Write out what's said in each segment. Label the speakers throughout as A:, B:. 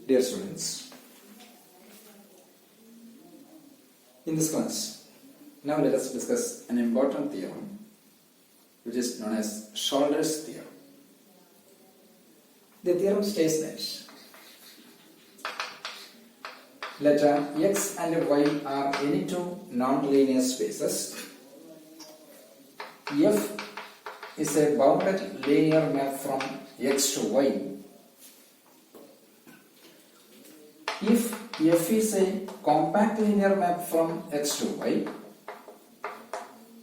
A: Dear students, in this class, now let us discuss an important theorem which is known as Schrodinger's theorem. The theorem states that let x and y are any two non-linear spaces. F is a bounded linear map from x to y. If f is a compact linear map from x to y,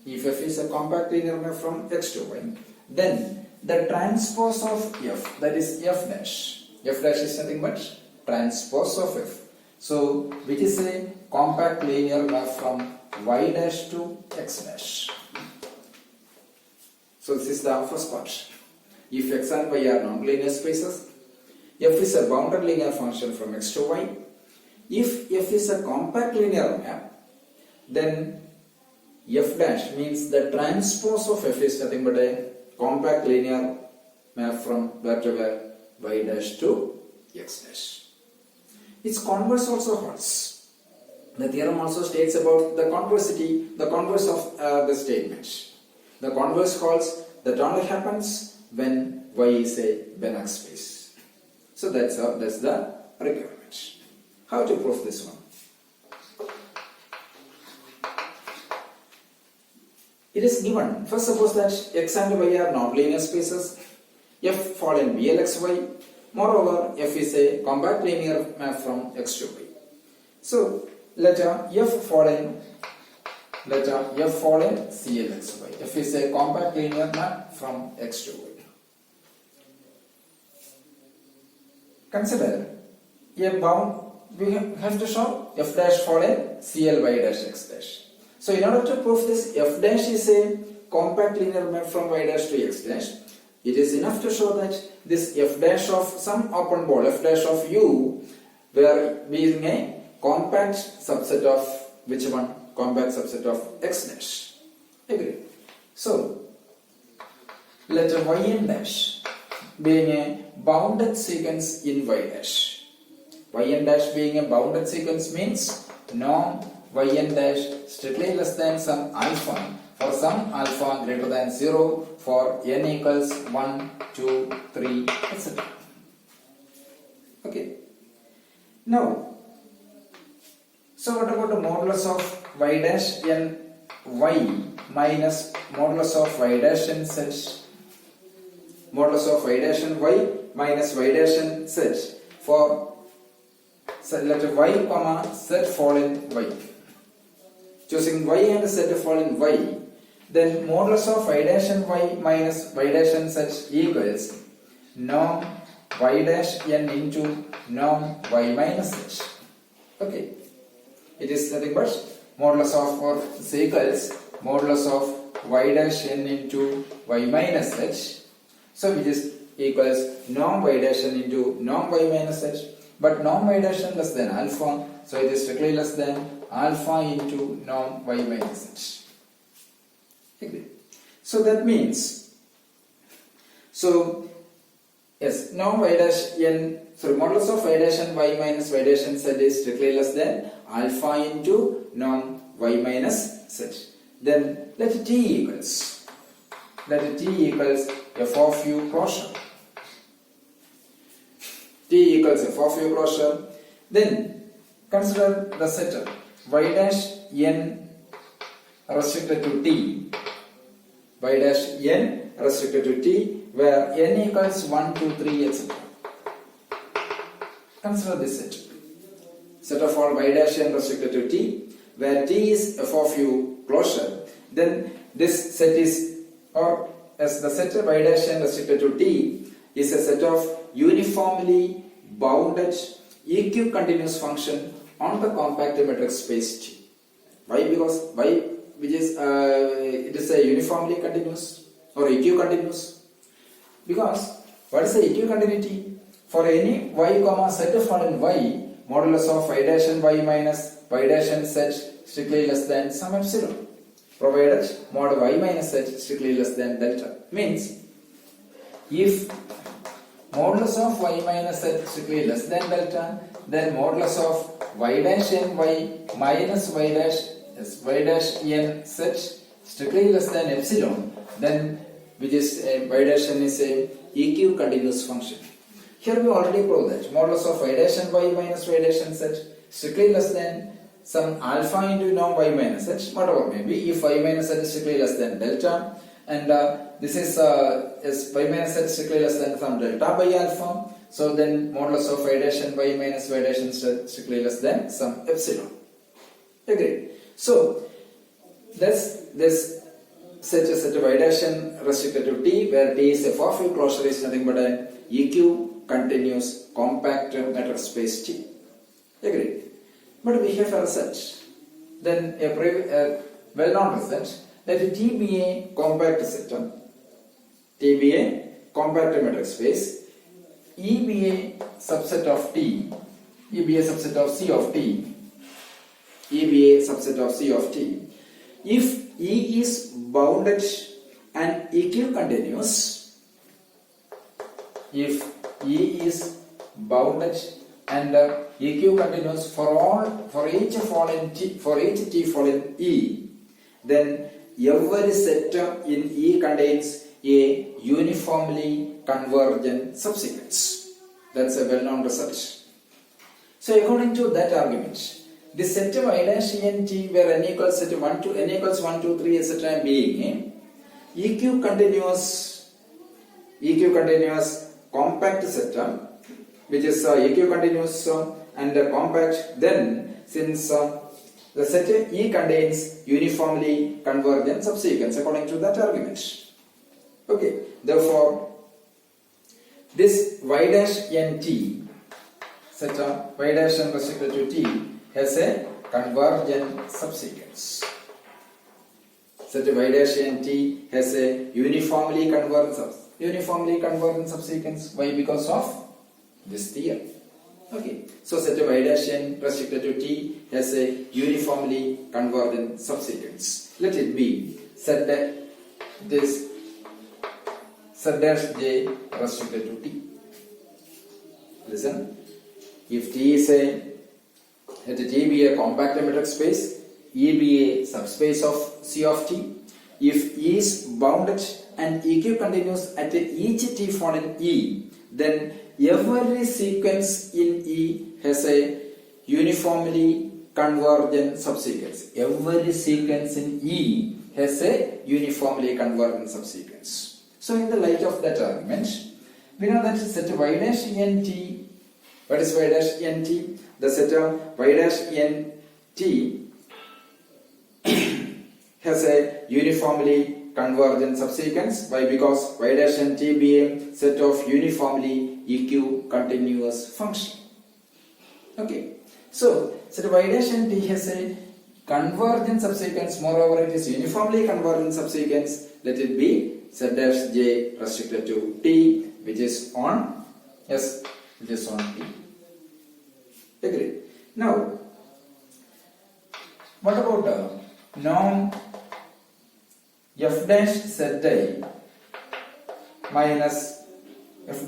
A: if f is a compact linear map from x to y, then the transpose of f, that is f dash is nothing but transpose of f. So, which is a compact linear map from y dash to x dash. So, this is the first part. If x and y are non-linear spaces, f is a bounded linear function from x to y. If f is a compact linear map, then f dash means the transpose of f is nothing but a compact linear map from where to where, y dash to x dash. Its converse also holds. The theorem also states about the conversity, the converse of the statement. The converse holds that only happens when y is a Banach space. So that's the requirement. How to prove this one? It is given. First, suppose that x and y are non-linear spaces. F fall in VLXY. Moreover, f is a compact linear map from x to y. So let f fall in CLXY. F is a compact linear map from x to y. Consider a bound. We have to show f dash fall in CLY dash x dash. So in order to prove this, f dash is a compact linear map from y dash to x dash, it is enough to show that this f dash of some open ball, f dash of u, where being a compact subset of which one? Compact subset of x dash. Agree. So let yn dash being a bounded sequence in y dash. Yn dash being a bounded sequence means norm yn dash strictly less than some alpha for some alpha greater than 0 for n equals 1, 2, 3, etc. Okay. Now, so what about the modulus of y dash n y minus modulus of y dash n z? Modulus of y dash n y minus y dash n z for let y comma z fall in y. Choosing y and z fall in y, then modulus of y dash n y minus y dash n z equals norm y dash n into norm y minus z. Okay, it is nothing but modulus of or equals modulus of y dash n into y minus z. So which is equals norm y dash n into norm y minus z. But norm y dash n less than alpha, so it is strictly less than alpha into norm y minus z. Agree. So that means, so yes, norm y dash n, sorry, modulus of y dash n y minus y dash n z is strictly less than alpha into norm y minus z. Then let t equals f of u closure. T equals f of u closure. Then consider the set y dash n restricted to t, y dash n restricted to t, where n equals 1, 2, 3, etc. Consider this set of all y dash n restricted to t, where t is f of u closure. Then this set is, or as the set y dash n restricted to t is a set of uniformly bounded EQ continuous function on the compact matrix space T. Why? Because y, which is it is a uniformly continuous or EQ continuous. Because what is the EQ continuity? For any y comma z fall in y, modulus of y dash n y minus y dash n z strictly less than some epsilon, provided mod y minus z strictly less than delta. Means if modulus of y minus z strictly less than delta, then modulus of y dash n y minus y dash n z strictly less than epsilon, then which is y dash n is a EQ continuous function. Here we already proved that modulus of y dash n y minus y dash n z strictly less than some alpha into norm y minus z, whatever may be, if y minus z is strictly less than delta, and this is y minus z strictly less than some delta by alpha, so then modulus of y dash n y minus y dash n z strictly less than some epsilon. Agreed. So this such a set of y dash n restricted to t, where t is a far-field closure, is nothing but an EQ continuous compact metric space T. Agreed. But we have a result, then a well-known result, that T be a compact system, T be a compact metric space, E be a subset of T, E be a subset of C of T, E be a subset of C of T. If E is bounded and EQ continuous, if E is bounded and EQ continuous for each T following E, then every set in E contains a uniformly convergent subsequence. That's a well-known result. So according to that argument, the set of I dash n t where n equals set 1 to n equals 1, 2, 3, etc. being EQ continuous compact system, which is EQ continuous and compact, then since the set E contains uniformly convergent subsequence according to that argument. Okay, therefore this y dash n t, set y dash n restricted to t, has a convergent subsequence. Set y dash n t has a uniformly convergent subsequence. Why? Because of this theorem. Okay, so set y dash n restricted to t has a uniformly convergent subsequence. Let it be set this set dash j restricted to t. Listen, if t is let T be a compact metric space, E be a subspace of C of T. If E is bounded and EQ continuous at each T following E, then every sequence in E has a uniformly convergent subsequence. Every sequence in E has a uniformly convergent subsequence. So in the light of that argument, we know that set y dash n t. What is y dash n t? The set y dash n t has a uniformly convergent subsequence. Why? Because y dash n t be a set of uniformly EQ continuous function. Okay, so set y dash n t has a convergent subsequence. Moreover, it is uniformly convergent subsequence. Let it be set dash j restricted to t, which is on which is on t. Agreed. Now, what about norm f dash z I minus f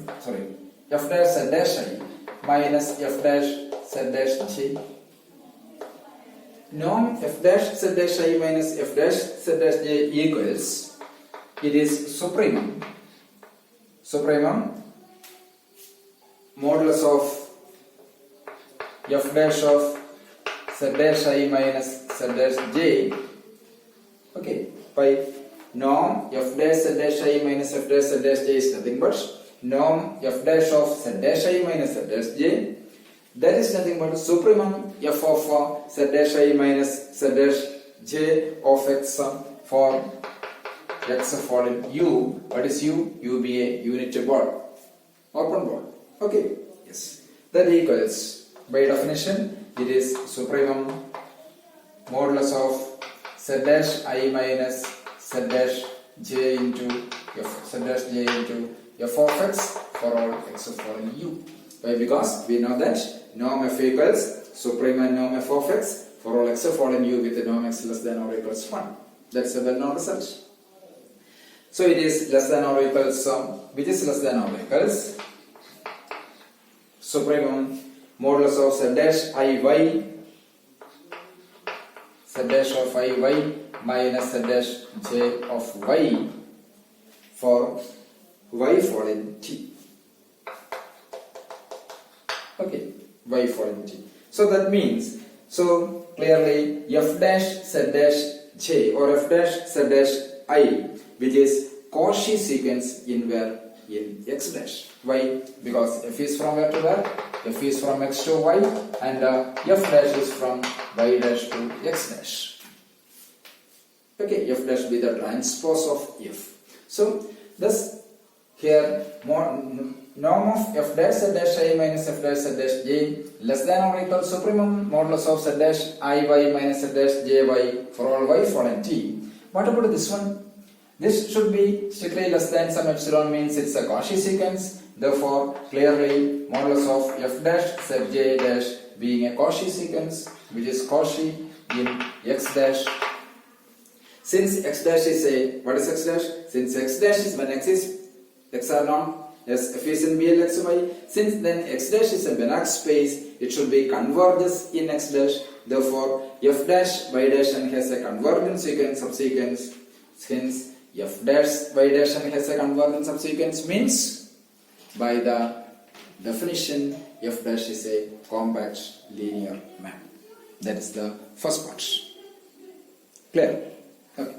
A: dash z dash I minus f dash z dash j? Norm f dash z dash I minus f dash z dash j equals, it is supremum modulus of f dash of z dash I minus z dash j, okay, by norm f dash z dash I minus f dash z dash j is nothing but norm f dash of z dash I minus z dash j, that is nothing but supremum f of z dash I minus z dash j of x for x following u. What is u? U be a unit ball, open ball. Okay, yes, that equals, by definition, it is supremum modulus of z dash I minus z dash j into f of x for all x following u. Why? Because we know that norm f equals supremum norm f of x for all x following u with the norm x less than or equals 1. That's a well-known result. So it is less than or equals which is less than or equals supremum modulus of z dash iy, z dash of iy minus z dash j of y for y following t. Okay, y following t. So that means, so clearly f dash z dash j or f dash z dash I, which is Cauchy sequence in where? In x dash. Why? Because f is from where to where? F is from x to y, and f dash is from y dash to x dash. Okay, f dash be the transpose of f. So thus here norm of f dash z dash I minus f dash z dash j less than or equal supremum modulus of z dash iy minus z dash jy for all y following t. What about this one? This should be strictly less than some epsilon, means it's a Cauchy sequence. Therefore, clearly modulus of f dash zj dash being a Cauchy sequence, which is Cauchy in x dash. Since x dash is a, what is x dash? Since x dash is when x are known, yes, f is in BLXY. Since then x dash is a Banach space, it should be converges in x dash. Therefore, f dash y dash and has a convergent sequence subsequence. Hence, f dash y dash and has a convergent subsequence means, by the definition, f dash is a compact linear map. That is the first part. Clear? Okay.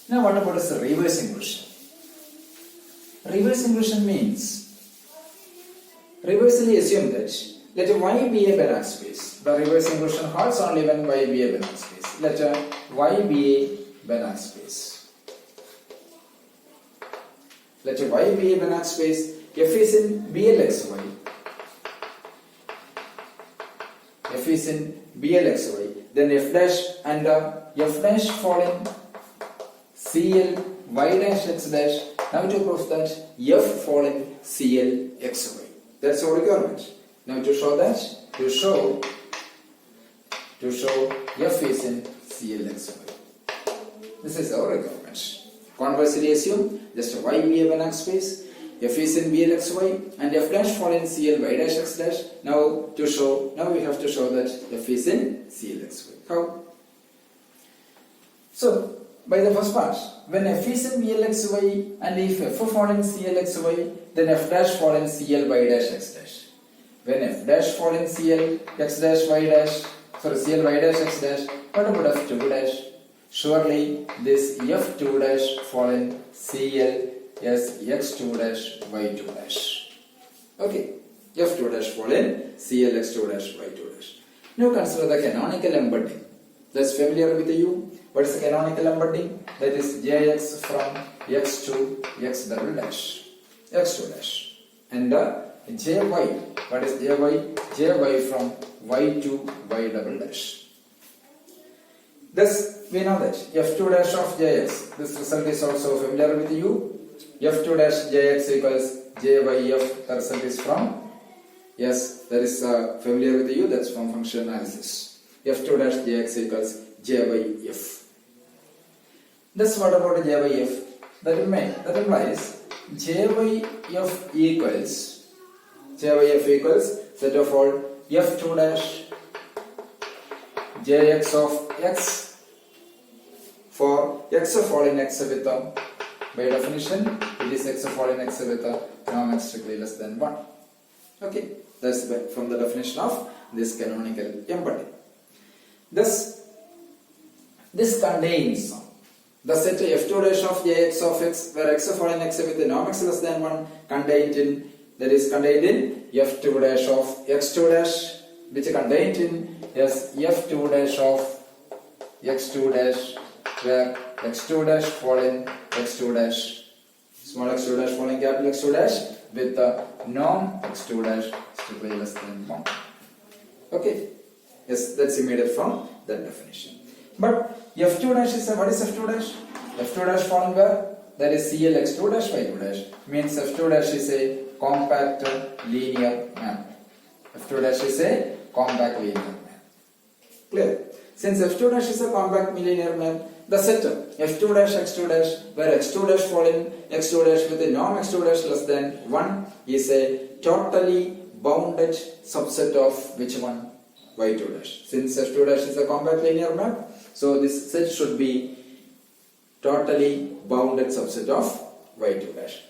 A: Now what about the reverse inversion? Reverse inversion means, reversely assume that let y be a Banach space. The reverse inversion holds only when y be a Banach space. Let y be a Banach space. Let y be a Banach space. F is in BLXY. F is in BLXY. Then f dash and f dash fall in CL y dash x dash. Now to prove that f fall in CL xy. That's our requirement. Now to show that, to show f is in CL xy. This is our requirement. Conversely assume just y be a Banach space, f is in BLXY and f dash fall in CL y dash x dash. Now we have to show that f is in CLXY. How? So by the first part, when f is in BLXY and if f fall in CLXY, then f dash fall in CL y dash x dash. When f dash fall in CL x dash y dash, sorry, CL y dash x dash, what about f2 dash? Surely this f2 dash fall in CL yes x2 dash y2 dash. Okay, f2 dash fall in CL x2 dash y2 dash. Now consider the canonical embedding. That's familiar with you. What is the canonical embedding? That is jx from x to x double dash, x2 dash, and jy. What is jy? Jy from y to y double dash. Thus we know that f2 dash of jx. This result is also familiar with you. f2 dash jx equals jyf. The result is from, yes, that is familiar with you. That's from function analysis. f2 dash jx equals jyf. Thus what about jyf? That implies jyf equals set of all f2 dash jx of x for x of all in x with a, by definition it is x of all in x with a norm x strictly less than 1. Okay, that's from the definition of this canonical embedding. Thus this contains the set f2 dash of jx of x where x of all in x with a norm x less than 1 contained in f2 dash of x2 dash, which contained in f2 dash of x2 dash where x2 dash fall in x2 dash, small x2 dash fall in capital x2 dash with the norm x2 dash strictly less than 1. Okay, yes, that's immediate from that definition. But f2 dash is what is f2 dash? f2 dash falling where? That is CL x2 dash y2 dash. Means f2 dash is a compact linear map. f2 dash is a compact linear map. Clear? Since f2 dash is a compact linear map, the set f2 dash x2 dash where x2 dash fall in x2 dash with a norm x2 dash less than 1 is a totally bounded subset of which one? Y2 dash. Since F2 dash is a compact linear map, so this set should be totally bounded subset of Y2 dash.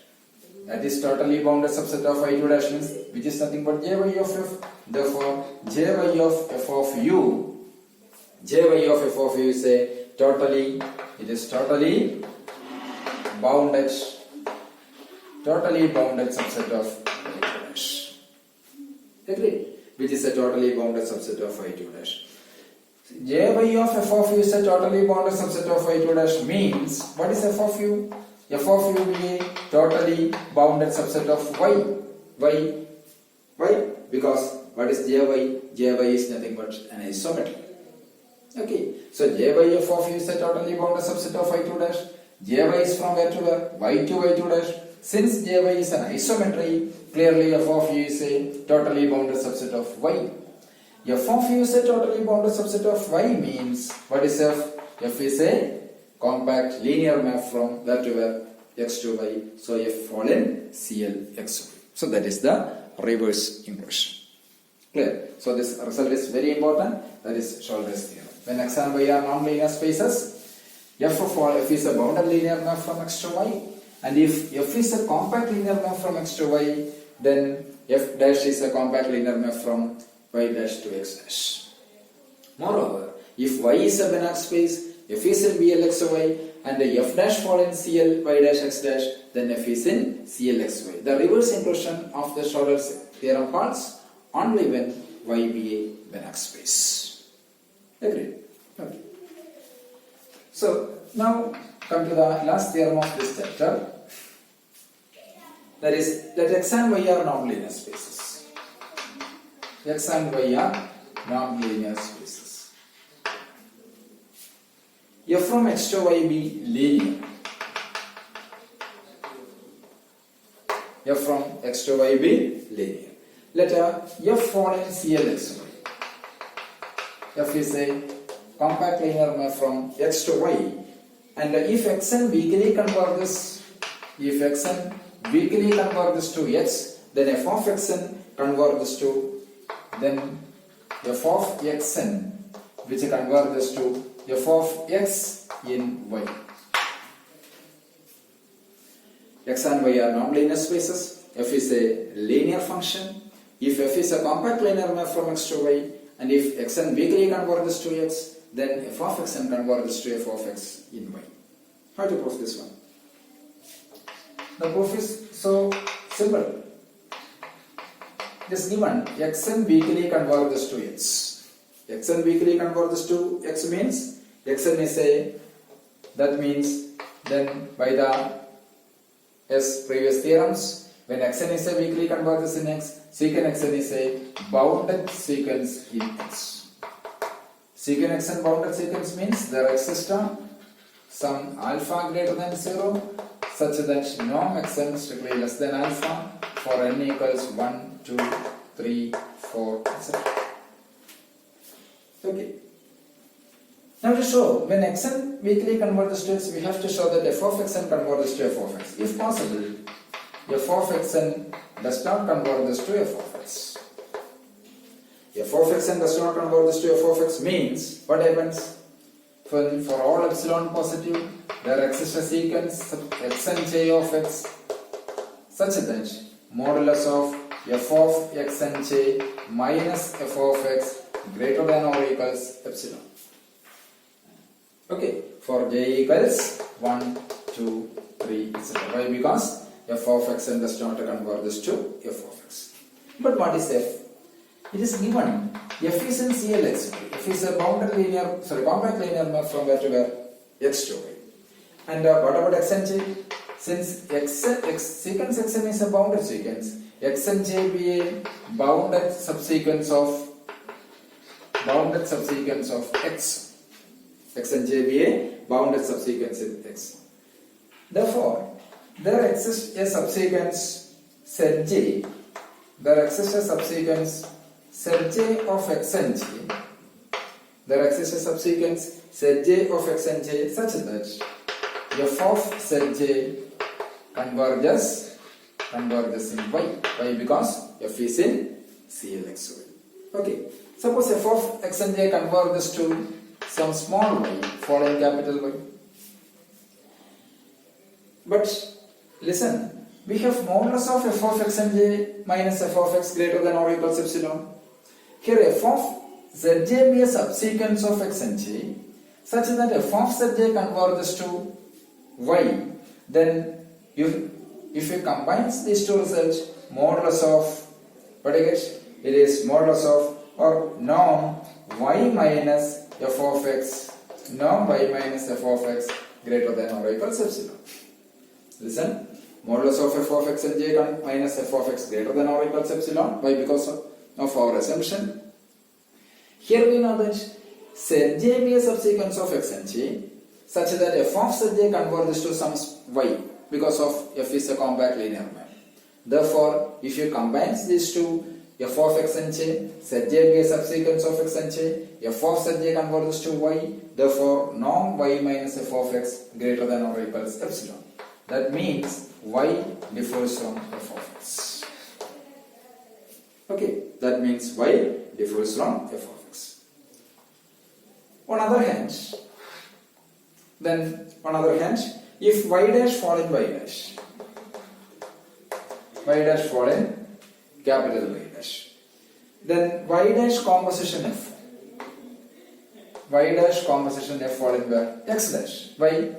A: That is totally bounded subset of Y2 dash means which is nothing but Jy of F. Therefore, Jy of F of U, Jy of F of U is a totally bounded subset of Y2 dash. Agreed? Which is a totally bounded subset of Y2 dash. Jy of F of U is a totally bounded subset of Y2 dash means what is F of U? F of U be a totally bounded subset of Y. Why? Because what is Jy? Jy is nothing but an isometry. Okay, so Jy F of U is a totally bounded subset of Y2 dash. Jy is from where to where? Y to Y2 dash. Since Jy is an isometry, clearly F of U is a totally bounded subset of Y. F of U is a totally bounded subset of Y means what is F? F is a compact linear map from where to where? X to Y. So F fall in CL X. So that is the reverse impression. Clear? So this result is very important. That is Scholder's theorem. When X and Y are non-linear spaces, F of all F is a bounded linear map from X to Y. And if F is a compact linear map from X to Y, then F dash is a compact linear map from Y dash to X dash. Moreover, if Y is a Banach space, F is in BLXY, and F dash fall in CL Y dash X dash, then F is in CLXY. The reverse impression of the Scholder's theorem holds only when Y be a Banach space. Agreed? Okay. So now come to the last theorem of this chapter. That is that X and Y are non-linear spaces. X and Y are non-linear spaces. F from X to Y be linear. F from X to Y be linear. Let F fall in CLXY. F is a compact linear map from X to Y. And if Xn weakly converges, to X, then F of Xn converges to, then F of Xn which converges to F of X in Y. X and Y are non-linear spaces. F is a linear function. If F is a compact linear map from X to Y, and if Xn weakly converges to X, then F of Xn converges to F of X in Y. How to prove this one? The proof is so simple. It is given Xn weakly converges to X. Xn weakly converges to X means Xn is a, that means then by the previous theorems, when Xn is a weakly converges in X, secant Xn is a bounded sequence in X. Secant Xn bounded sequence means there exists some alpha greater than 0 such that norm Xn strictly less than alpha for n equals 1, 2, 3, 4, etc. Okay. Now to show when Xn weakly converges to X, we have to show that F of Xn converges to F of X. If possible, F of Xn does not converges to F of X. F of Xn does not converges to F of X means what happens? For all epsilon positive, there exists a sequence Xnj of X such that modulus of F of Xnj minus F of X greater than or equals epsilon. Okay, for j equals 1, 2, 3, etc. Why? Because F of Xn does not converges to F of X. But what is F? It is given F is in CLX. F is a compact linear map from where to where? X to Y. And what about Xnj? Since sequence Xn is a bounded sequence, Xnj be a bounded subsequence of X. Xnj be a bounded subsequence in X. Therefore, there exists a subsequence Zj. There exists a subsequence Zj of Xnj. There exists a subsequence Zj of Xnj such that F of Zj converges in Y. Why? Because f is in CLXY. Okay. Suppose f of x and j converges to some small y following capital Y. But listen, we have modulus of f of x and j minus f of x greater than or equals epsilon. Here f of zj be a subsequence of x and j such that f of zj converges to y. Then if you combine these two results, modulus of, what I get? It is modulus of or norm y minus f of x, norm y minus f of x greater than or equals epsilon. Listen, modulus of f of x and j minus f of x greater than or equals epsilon. Why? Because of our assumption. Here we know that zj be a subsequence of x and j such that f of zj converges to some y because of f is a compact linear map. Therefore, if you combine these two, f of x and j, zj be a subsequence of x and j, f of zj converges to y, therefore norm y minus f of x greater than or equals epsilon. That means y differs from f of x. Okay, that means y differs from f of x. On other hand, if y dash fall in y dash fall in capital Y dash, then y dash composition f fall in where? X dash. Why?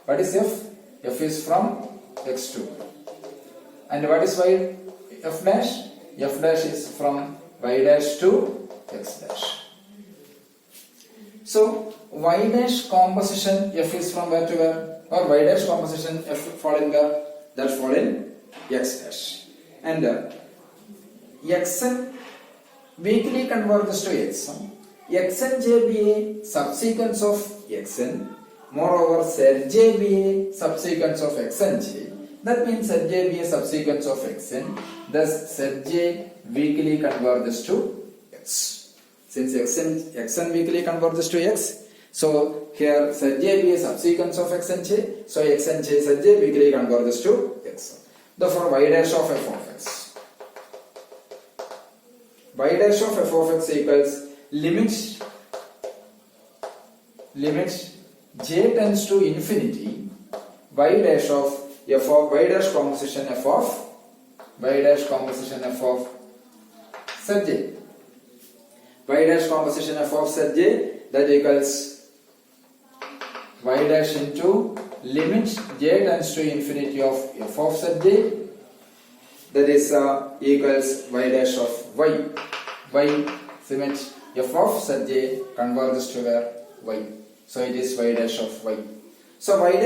A: What is f? F is from x to y. And what is y? F dash? F dash is from y dash to x dash. So y dash composition f is from where to where? Or y dash composition f fall in where? That fall in x dash. And xn weakly converges to xn. Xn j be a subsequence of xn. Moreover, zj be a subsequence of xn j. That means zj be a subsequence of xn. Thus zj weakly converges to x. Since xn weakly converges to x, so here zj be a subsequence of xn j. So xn j zj weakly converges to x. Therefore, y dash of f of x. Y dash of f of x equals limit j tends to infinity y dash of f of y dash composition f of zj. Y dash composition f of zj, that equals y dash into limit j tends to infinity of f of zj, that is equals y dash of y. Y limit f of zj converges to where? Y. So it is y dash of y. So y dash